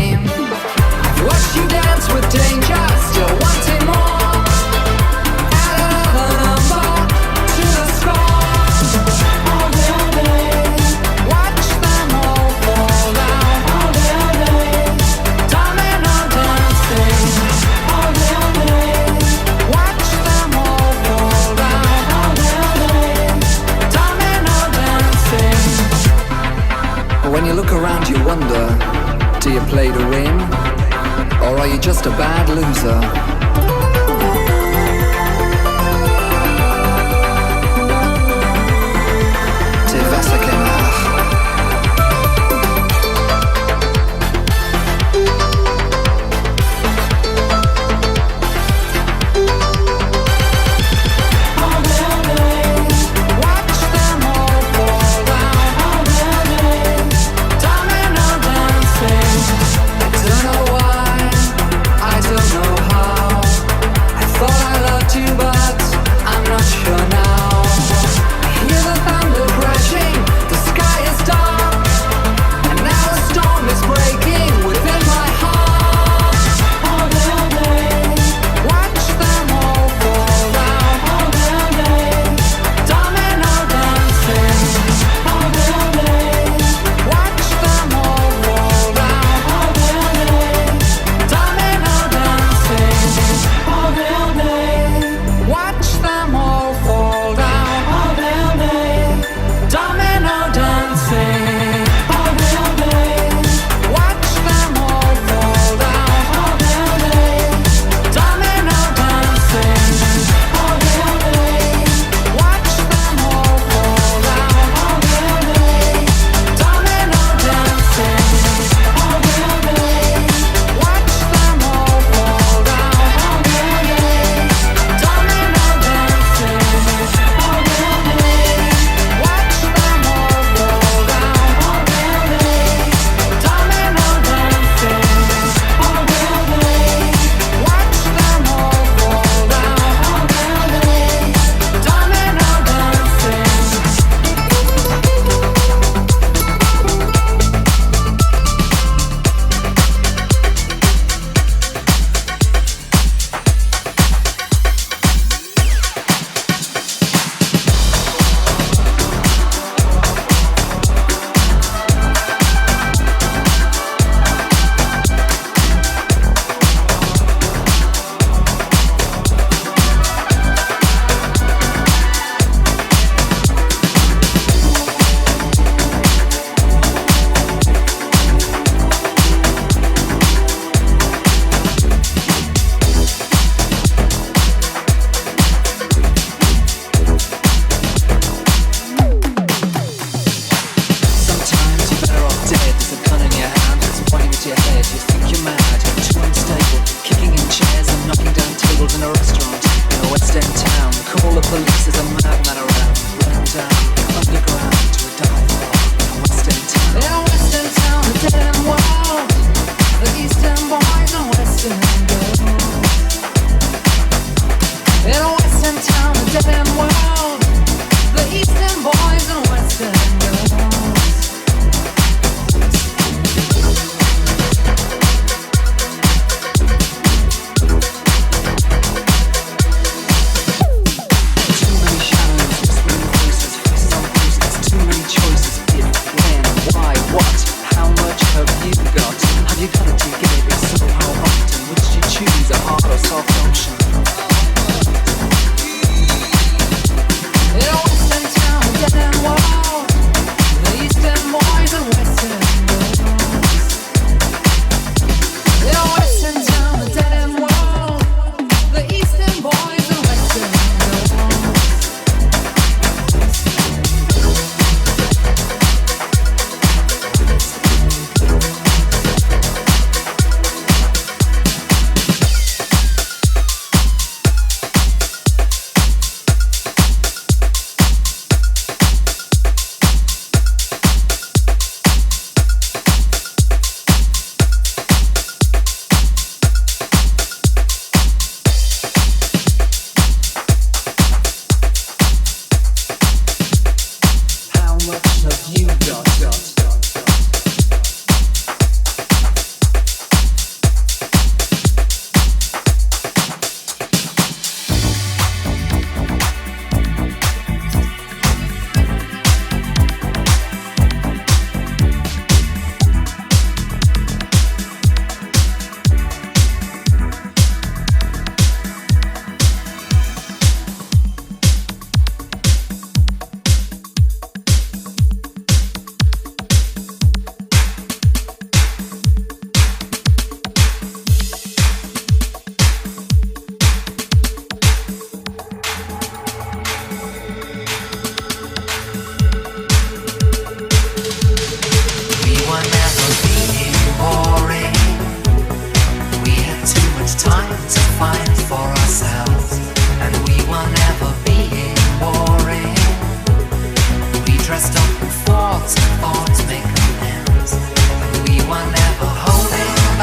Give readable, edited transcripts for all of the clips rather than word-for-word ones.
game. I've watched you dance with danger, still wanting more. Add another number to the score. All day, watch them all fall down. All day, domino dancing. All day, watch them all fall down. All day, domino dancing. But when you look around, you wonder, do you play to win? Or are you just a bad loser? Till Wasser nach. All day, watch them all fall down. All day, domino dancing. I don't know why, I don't know how. I thought I loved you, but I'm not sure now. I hear the thunder crashing, the sky is dark, and now a storm is breaking within my heart. All day, watch them all fall down. All day, domino dancing. All day, watch them all fall down. All day, domino dancing. All day, watch them all fall down. All day, domino dancing. All day, watch them all fall down. All day, domino dancing. All day, watch them all fall down. All day, domino dancing. All day, watch them all fall down. All day, domino dancing. All day, watch them all fall down. All day, domino dancing. All day, watch them all fall down. All day, domino Sometimes you're better off dead. There's a gun in your hand, it's pointing at your head. You think you're mad, too unstable, kicking in chairs and knocking down tables in a restaurant in a West End town. Call the police, there's a madman around. Run down underground to a dive bar in a West End town. In a West End town, a dead end world. The East End boys and West End girls. In a West End town, a dead end world. The East End boys and West End girls. Too many shadows, whispering voices, faces on posters, too many choices. If, when, why, what, how much have you got? Have you got it to give it? If so, how often? Which do you choose, a hard or soft option? In a West End town, a dead end world. The East End boys and West End girls. In a West End town, a dead end world. The East End boys and West End girls.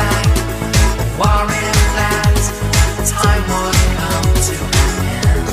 back, worrying that time would come to an end.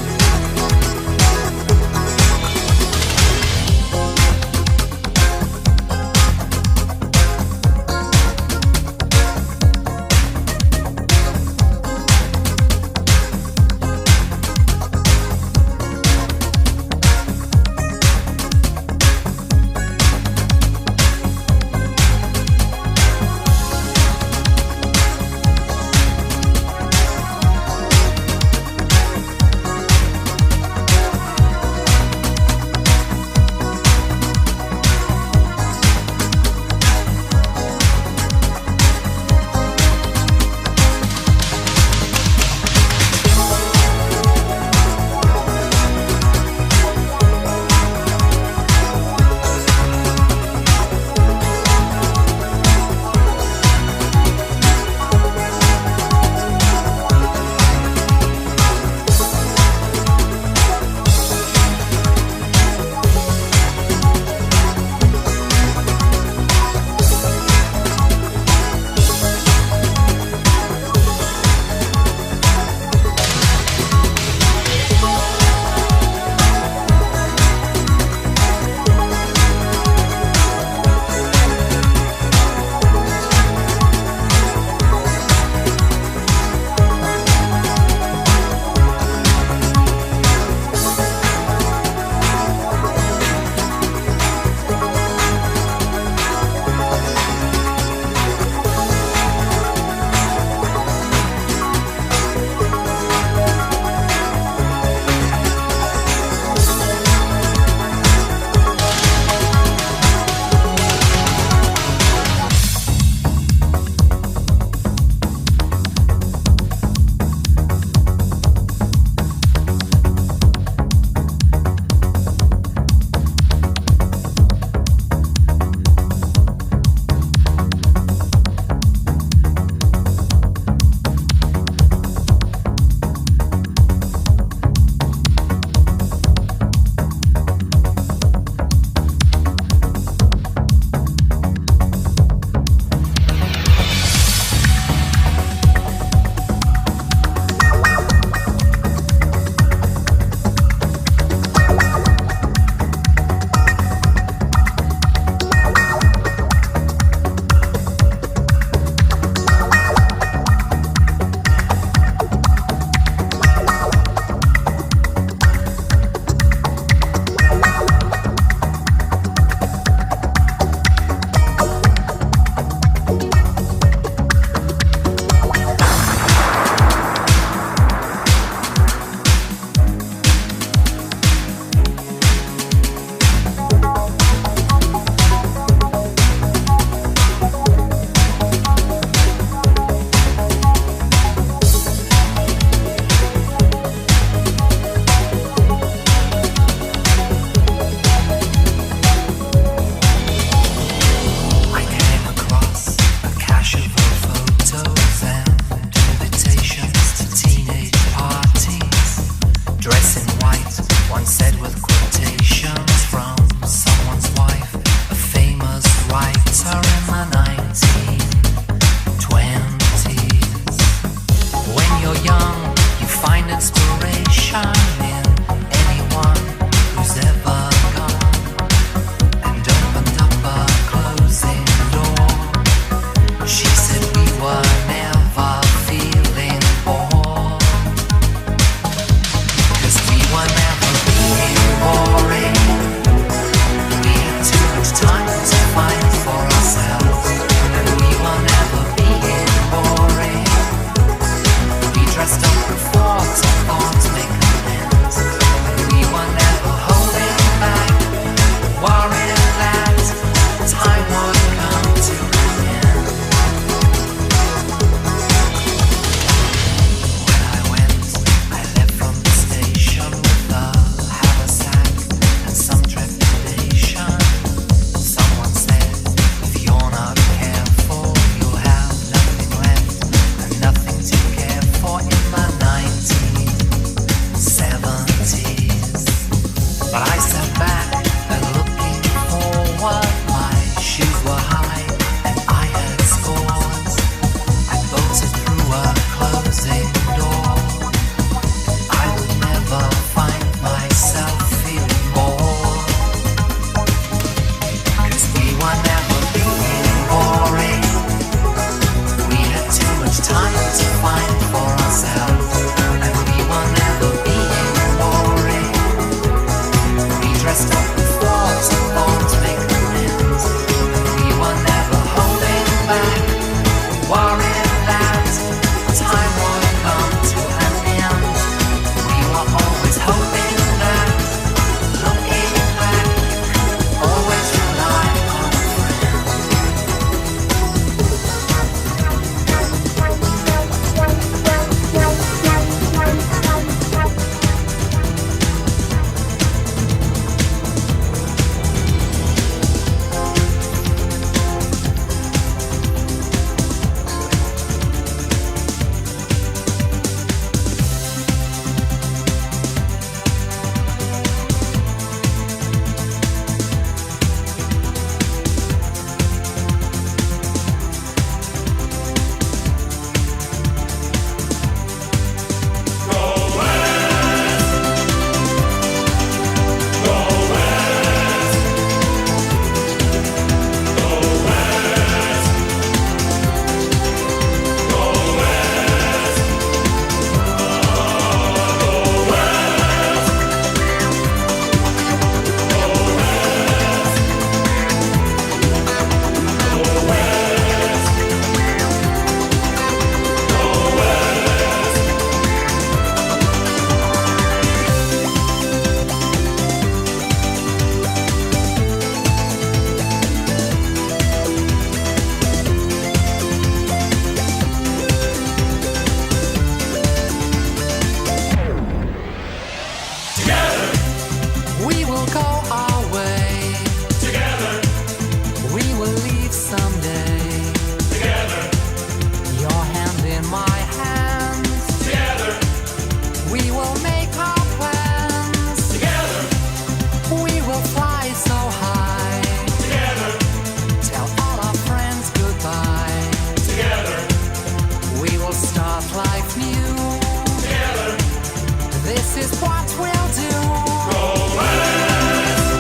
is what we'll do.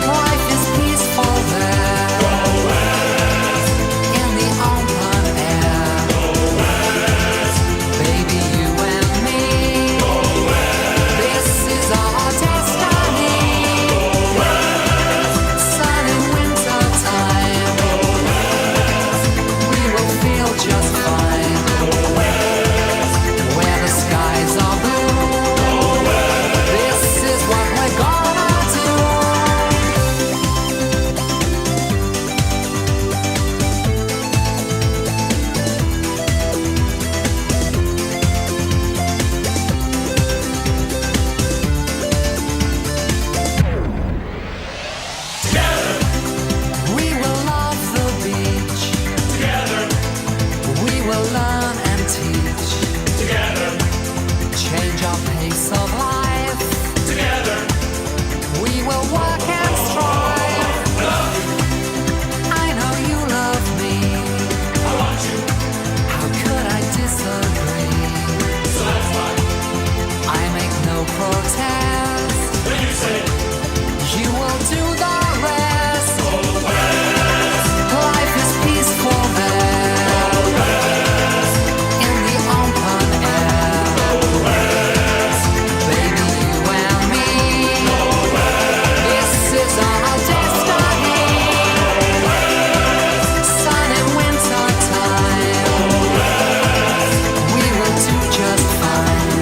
Life is peaceful there. In the open air. Baby, you and me. This is our destiny. Sun in winter time. We will feel just fine. Where the skies are blue. This is what we're gonna do. We will love the beach. We will learn and teach. Change our pace of life. We will work and strive. I know you love me. How could I disagree? I make no protest. You will do the rest. Life is peaceful there. In the open air. Baby, you and me. This is our destiny. Sun in winter time. We will do just fine.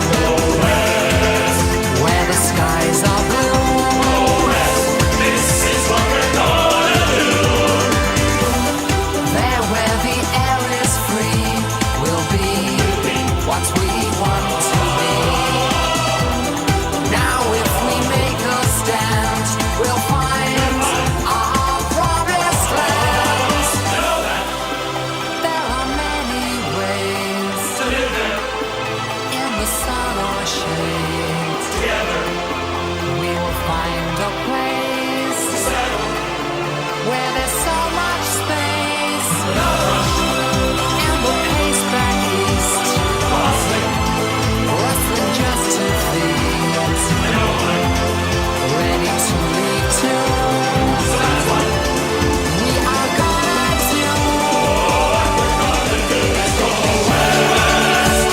Where the skies are blue. There where the air is free. We'll be what we want to be. Now if we make a stand, we'll find our promised land. There are many ways in the sun or shade. We will find a place where there's so much space. And we'll pace back east, rustling just to feet. Ready to leave too. We are gonna do.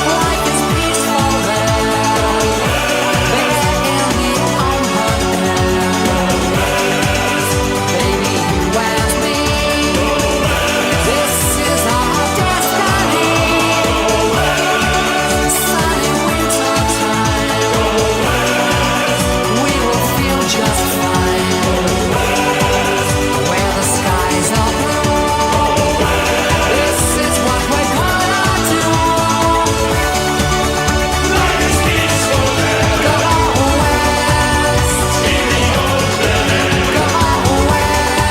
Life is peaceful there. There in the open air. Baby, you and me. This is our destiny. Sun in winter time. We will feel just fine. Where the skies are blue. This is what we're gonna do. Go west. Go west.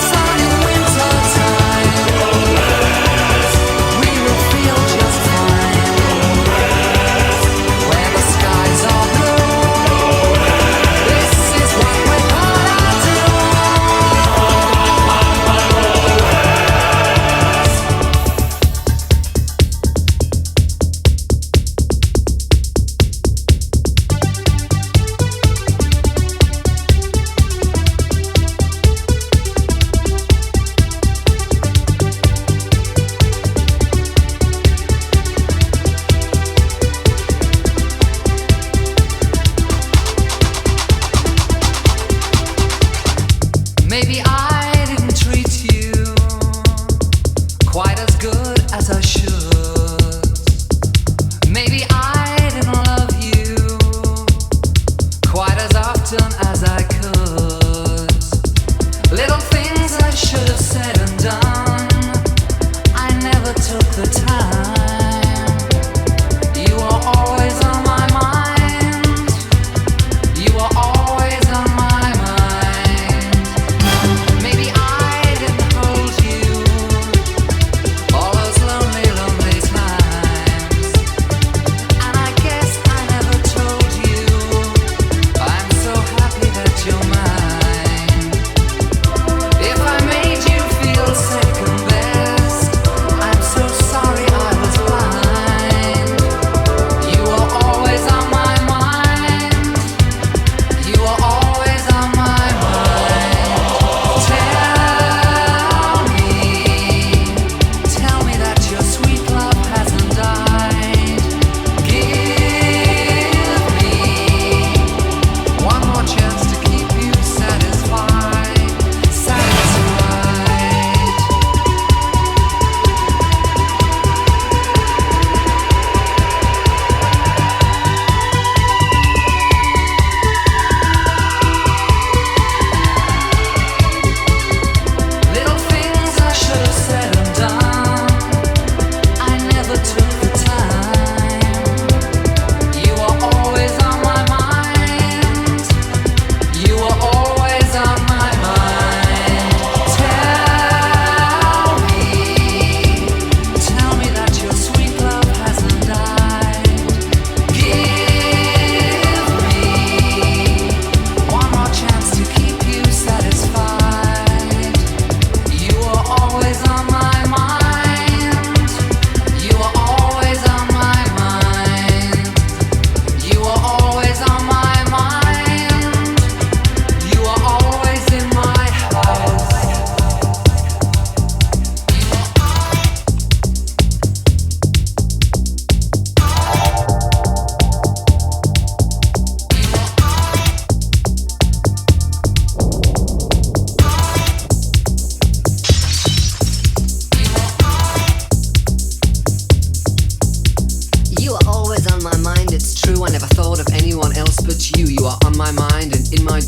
Sun in winter time. We will feel just fine. Where the skies are blue. This is what we're gonna do. Maybe I didn't treat you quite as good as I should. Maybe I didn't love you quite as often as I could. Little things I should have said and done. I never took the time. You are always on my mind. You are always on my mind.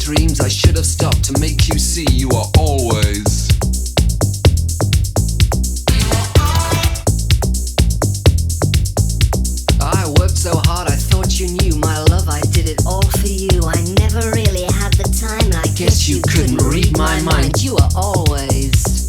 dreams I should have stopped to make you see you are always. I worked so hard I thought you knew my love, I did it all for you. I never really had the time, and I guess you couldn't read my mind. You are always.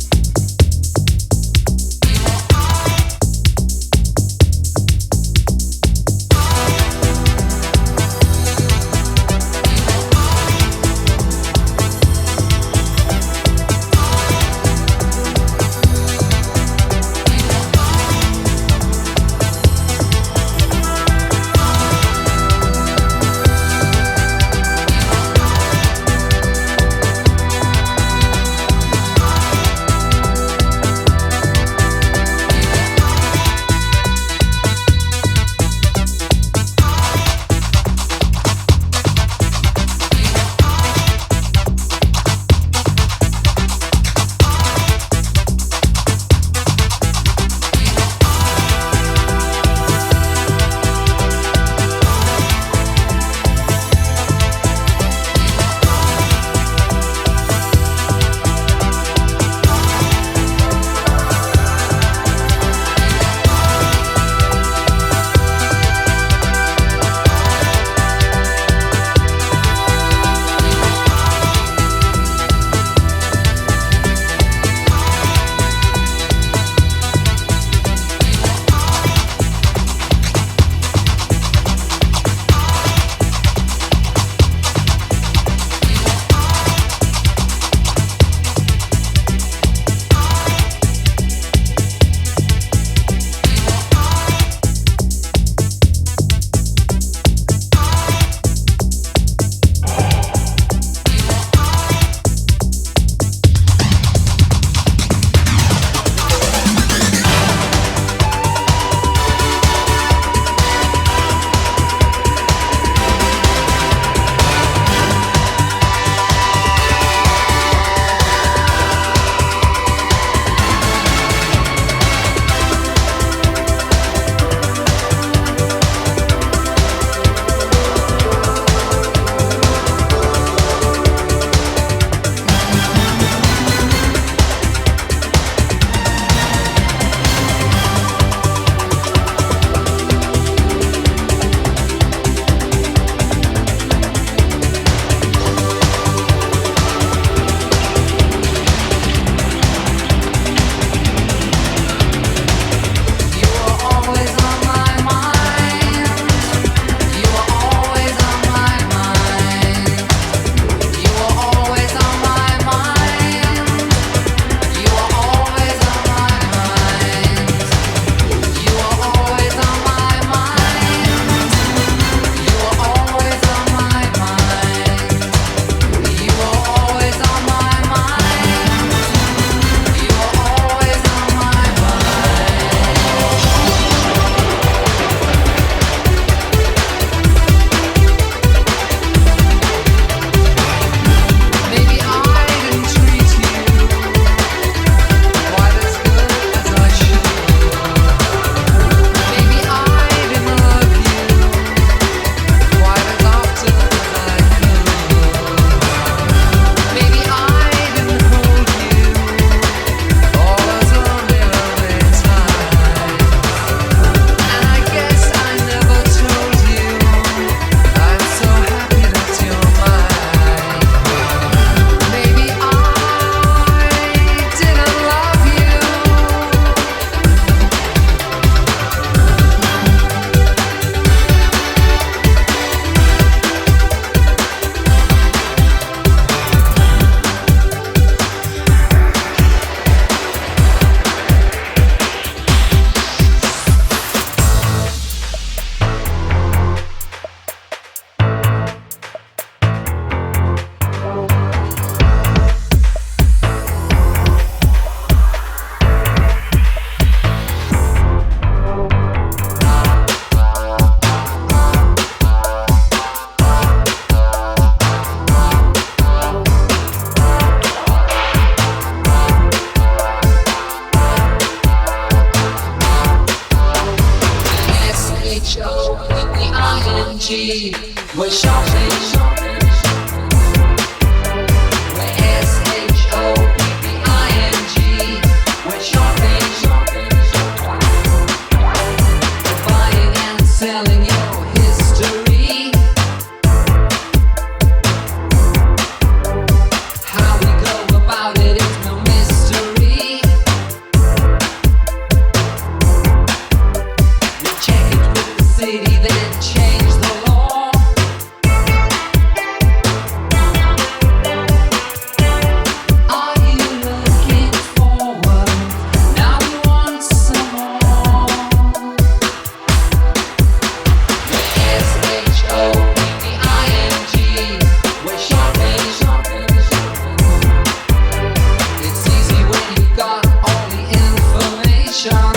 It's easy when you've got all the information.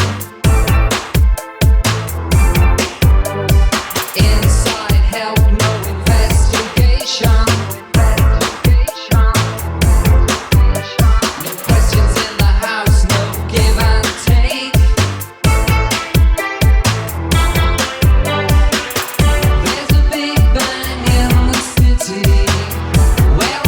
Inside help, no investigation. No questions in the house, no give and take. There's a big bang in the city where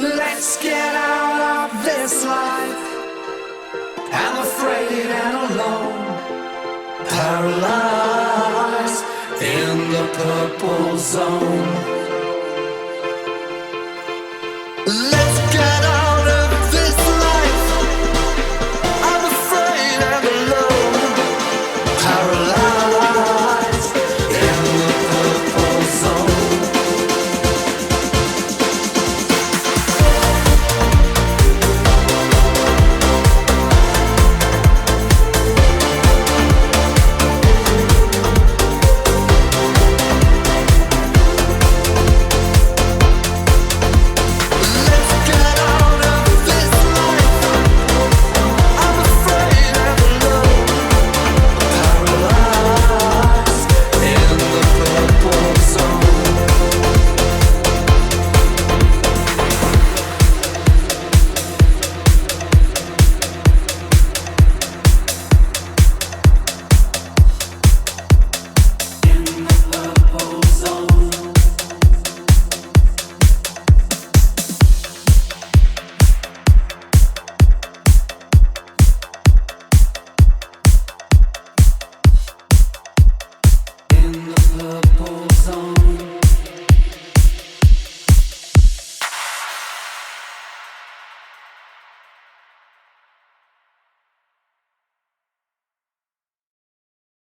Let's get out of this life. I'm afraid and alone, paralyzed in the purple zone.